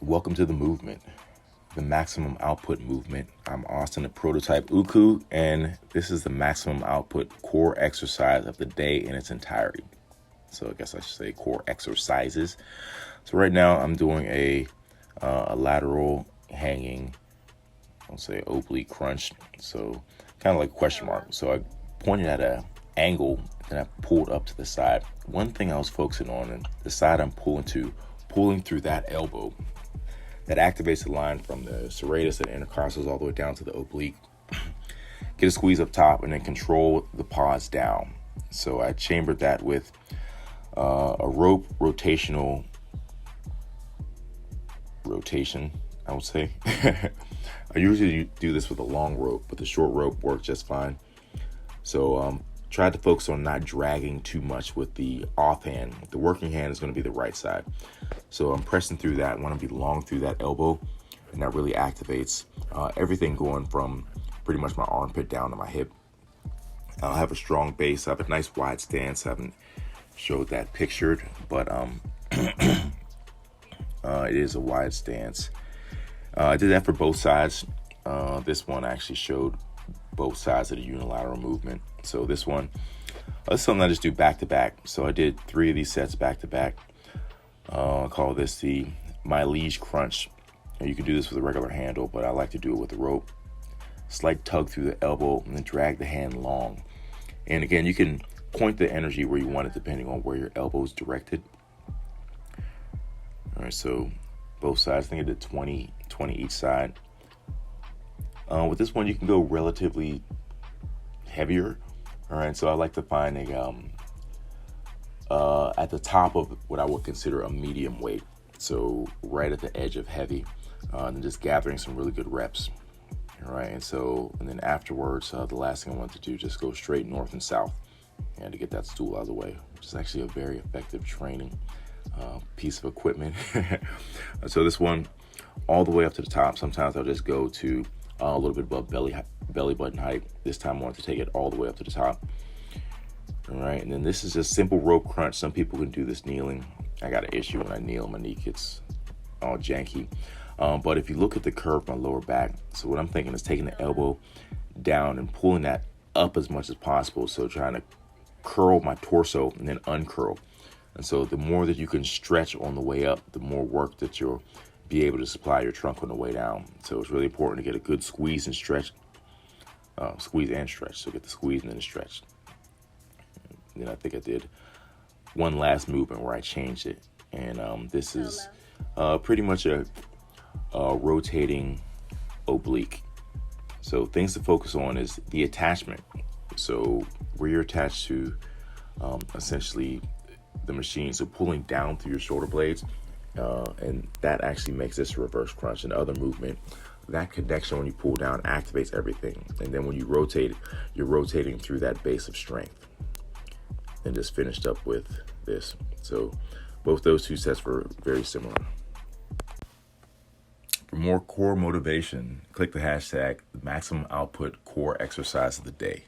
Welcome to the movement, the maximum output movement. I'm Austin, the prototype Uku, and this is the maximum output core exercise of the day in its entirety. So I guess I should say core exercises. So right now I'm doing a lateral hanging, I'll say oblique crunch. So kind of like a question mark. So I pointed at an angle and I pulled up to the side. One thing I was focusing on, and the side I'm pulling through that elbow, that activates the line from the serratus and intercostals all the way down to the oblique. Get a squeeze up top and then control the pause down. So I chambered that with a rope rotation, I would say. I usually do this with a long rope, but the short rope works just fine. So try to focus on not dragging too much with the offhand. The working hand is going to be the right side. So I'm pressing through that. I want to be long through that elbow, and that really activates everything going from pretty much my armpit down to my hip. I'll have a strong base. I have a nice wide stance. I haven't showed that pictured, but it is a wide stance. I did that for both sides. This one actually showed both sides of the unilateral movement. So this one, that's something I just do back to back. So I did 3 of these sets back to back. I call this my liege crunch. And you can do this with a regular handle, but I like to do it with a rope. Slight tug through the elbow and then drag the hand long. And again, you can point the energy where you want it depending on where your elbow is directed. All right, so both sides, I think I did 20 each side. With this one, you can go relatively heavier. All right, so I like to find at the top of what I would consider a medium weight. So right at the edge of heavy, and just gathering some really good reps. All right, and then afterwards, the last thing I want to do, just go straight north and south, and to get that stool out of the way, which is actually a very effective training piece of equipment. So this one, all the way up to the top. Sometimes I'll just go to a little bit above belly button height. This time I want to take it all the way up to the top. All right, and then this is just simple rope crunch. Some people can do this kneeling. I got an issue when I kneel. My knee gets all janky. But if you look at the curve of my lower back, so what I'm thinking is taking the elbow down and pulling that up as much as possible. So trying to curl my torso and then uncurl. And so the more that you can stretch on the way up, the more work that you'll be able to supply your trunk on the way down. So it's really important to get a good squeeze and stretch. Squeeze and stretch. So get the squeeze and then the stretch. And then I think I did one last movement where I changed it. And this is pretty much a rotating oblique. So things to focus on is the attachment. So where you're attached to essentially the machine. So pulling down through your shoulder blades. And that actually makes this a reverse crunch. And other movement, that connection when you pull down activates everything. And then when you rotate, you're rotating through that base of strength. And just finished up with this. So both those 2 sets were very similar. For more core motivation, click the hashtag maximum output core exercise of the day.